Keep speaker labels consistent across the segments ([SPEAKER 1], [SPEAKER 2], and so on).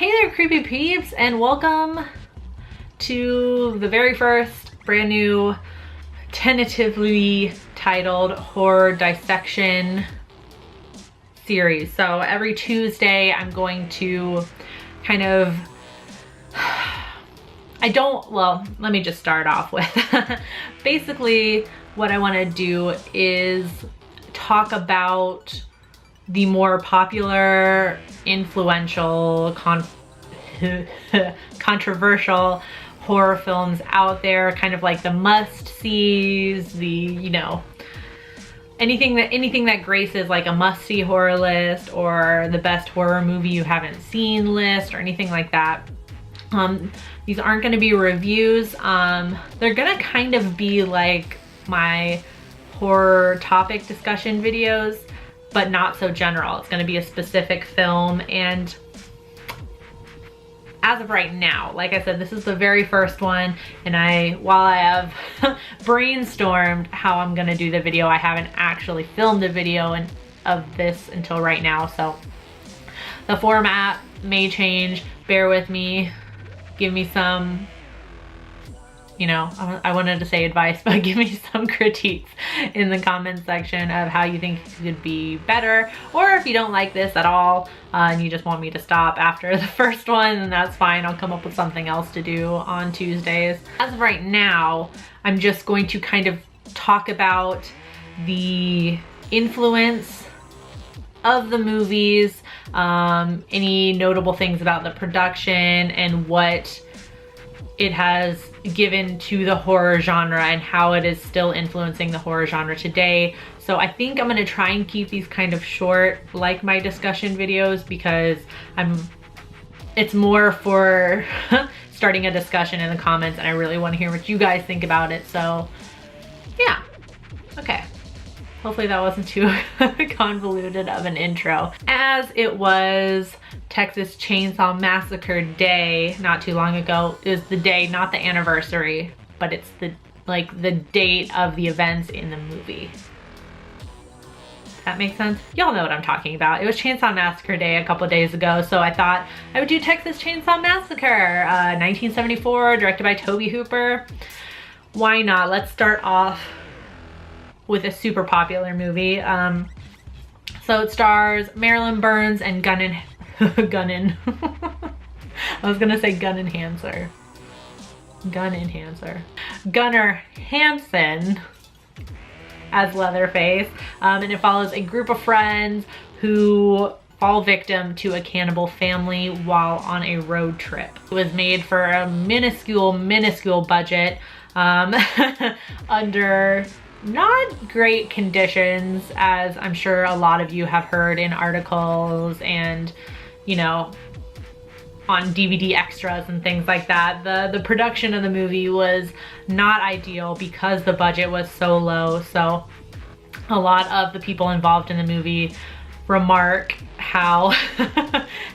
[SPEAKER 1] Hey there, creepy peeps, and welcome to the very first brand new, tentatively titled horror dissection series. So every Tuesday I'm going to kind of, let me just start off with, basically what I want to do is talk about the more popular, influential, controversial horror films out there, kind of like the must-sees, anything that graces like a must-see horror list or the best horror movie you haven't seen list or anything like that. These aren't going to be reviews. They're gonna kind of be like my horror topic discussion videos, but not so general. It's gonna be a specific film, and as of right now, like I said, this is the very first one, and while I have brainstormed how I'm gonna do the video, I haven't actually filmed a video of this until right now, so the format may change. Bear with me, give me some, I wanted to say advice, but give me some critiques in the comments section of how you think it could be better, or if you don't like this at all and you just want me to stop after the first one, then that's fine. I'll come up with something else to do on Tuesdays. As of right now, I'm just going to kind of talk about the influence of the movies, any notable things about the production and what it has given to the horror genre and how it is still influencing the horror genre today. So I think I'm gonna try and keep these kind of short, like my discussion videos, because it's more for starting a discussion in the comments, and I really want to hear what you guys think about it. So yeah, okay. Hopefully that wasn't too convoluted of an intro. As it was Texas Chainsaw Massacre Day not too long ago, it was the day, not the anniversary, but it's the date of the events in the movie. Does that make sense? Y'all know what I'm talking about. It was Chainsaw Massacre Day a couple days ago, so I thought I would do Texas Chainsaw Massacre, 1974, directed by Tobe Hooper. Why not? Let's start off with a super popular movie. So it stars Marilyn Burns and I was gonna say Gun Enhancer. Gunnar Hansen as Leatherface. And it follows a group of friends who fall victim to a cannibal family while on a road trip. It was made for a minuscule budget, under not great conditions, as I'm sure a lot of you have heard in articles and, on DVD extras and things like that. The production of the movie was not ideal because the budget was so low. So a lot of the people involved in the movie remark how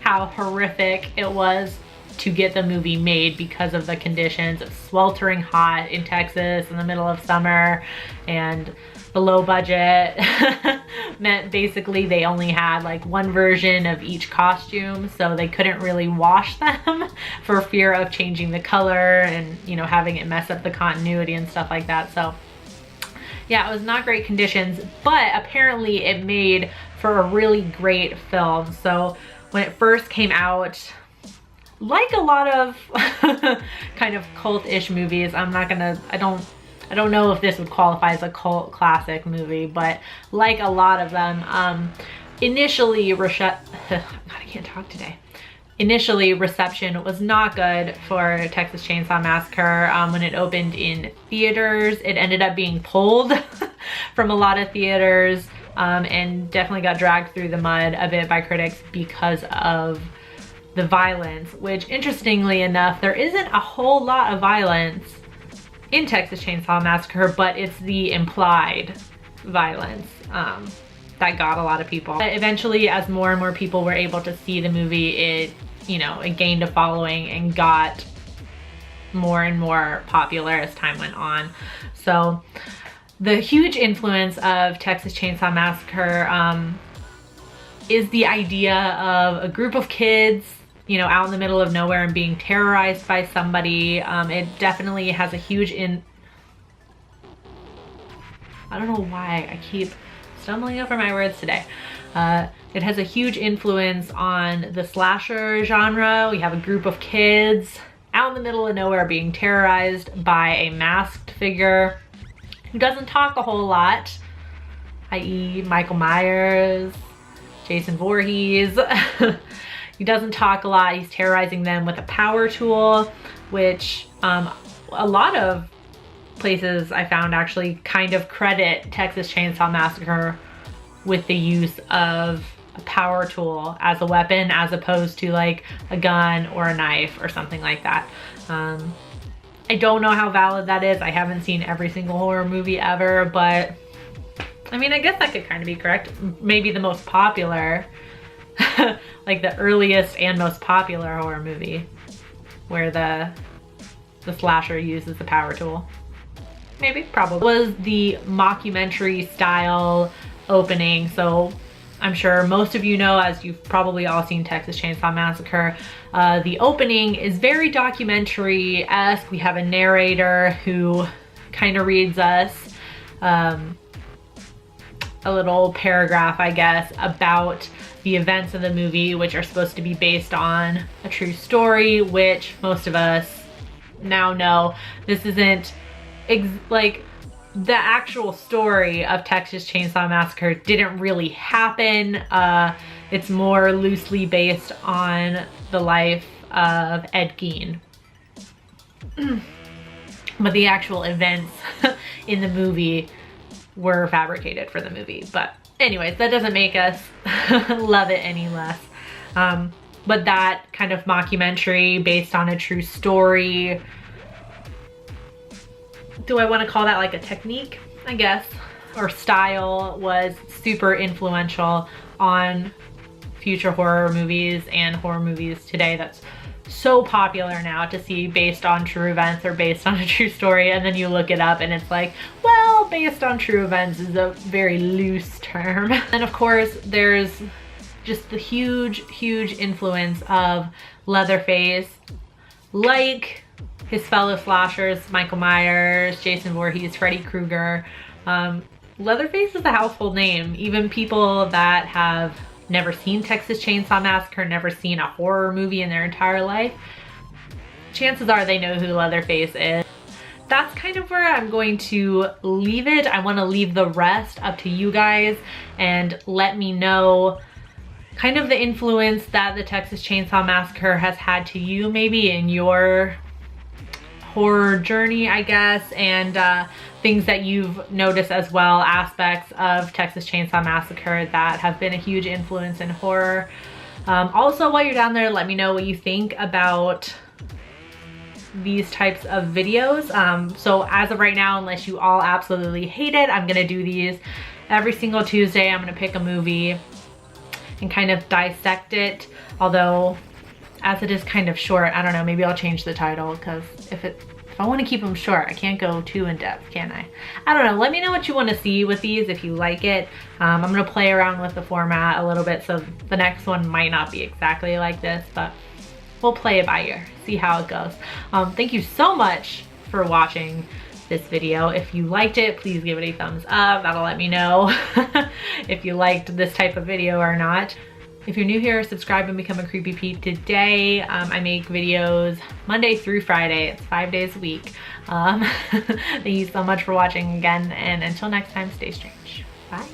[SPEAKER 1] how horrific it was to get the movie made because of the conditions. It's sweltering hot in Texas in the middle of summer, and the low budget meant basically they only had like one version of each costume, so they couldn't really wash them for fear of changing the color and having it mess up the continuity and stuff like that. So yeah, it was not great conditions, but apparently it made for a really great film. So when it first came out, like a lot of kind of cult-ish movies, I don't know if this would qualify as a cult classic movie, but like a lot of them, initially reception was not good for Texas Chainsaw Massacre. When it opened in theaters, it ended up being pulled from a lot of theaters, and definitely got dragged through the mud a bit by critics because of the violence, which interestingly enough, there isn't a whole lot of violence in Texas Chainsaw Massacre, but it's the implied violence that got a lot of people. But eventually, as more and more people were able to see the movie, it gained a following and got more and more popular as time went on. So the huge influence of Texas Chainsaw Massacre is the idea of a group of kids you know, out in the middle of nowhere and being terrorized by somebody. It definitely has a huge I don't know why I keep stumbling over my words today. It has a huge influence on the slasher genre. We have a group of kids out in the middle of nowhere being terrorized by a masked figure who doesn't talk a whole lot, i.e. Michael Myers, Jason Voorhees. He doesn't talk a lot. He's terrorizing them with a power tool, which a lot of places I found actually kind of credit Texas Chainsaw Massacre with the use of a power tool as a weapon as opposed to like a gun or a knife or something like that. I don't know how valid that is. I haven't seen every single horror movie ever, but I mean, I guess that could kind of be correct. Maybe the most popular, like the earliest and most popular horror movie where the slasher uses the power tool. Maybe, probably. It was the mockumentary style opening, so I'm sure most of you know, as you've probably all seen Texas Chainsaw Massacre, the opening is very documentary-esque. We have a narrator who kind of reads us a little paragraph, I guess, about the events of the movie, which are supposed to be based on a true story, which most of us now know this isn't like the actual story of Texas Chainsaw Massacre didn't really happen. It's more loosely based on the life of Ed Gein. But the actual events in the movie were fabricated for the movie. But anyways, that doesn't make us love it any less. But that kind of mockumentary based on a true story, do I want to call that like a technique, I guess, or style, was super influential on future horror movies and horror movies today. That's so popular now to see based on true events or based on a true story, and then you look it up and it's like, well, based on true events is a very loose term. And of course, there's just the huge influence of Leatherface, like his fellow slashers, Michael Myers, Jason Voorhees, Freddy Krueger. Leatherface is a household name. Even people that have never seen Texas Chainsaw Massacre, never seen a horror movie in their entire life, chances are they know who Leatherface is. That's kind of where I'm going to leave it. I want to leave the rest up to you guys and let me know kind of the influence that the Texas Chainsaw Massacre has had to you, maybe in your horror journey, I guess, and things that you've noticed as well, aspects of Texas Chainsaw Massacre that have been a huge influence in horror. Also, while you're down there, let me know what you think about these types of videos. So as of right now, unless you all absolutely hate it, I'm gonna do these every single Tuesday. I'm gonna pick a movie and kind of dissect it, although as it is kind of short, I don't know, maybe I'll change the title, because if I want to keep them short, I can't go too in depth, can I? I don't know. Let me know what you want to see with these if you like it. I'm going to play around with the format a little bit, so the next one might not be exactly like this, but we'll play it by ear, see how it goes. Thank you so much for watching this video. If you liked it, please give it a thumbs up. That'll let me know if you liked this type of video or not. If you're new here, subscribe and become a Creepy Pete today. I make videos Monday through Friday. It's 5 days a week. Thank you so much for watching again, and until next time, stay strange. Bye.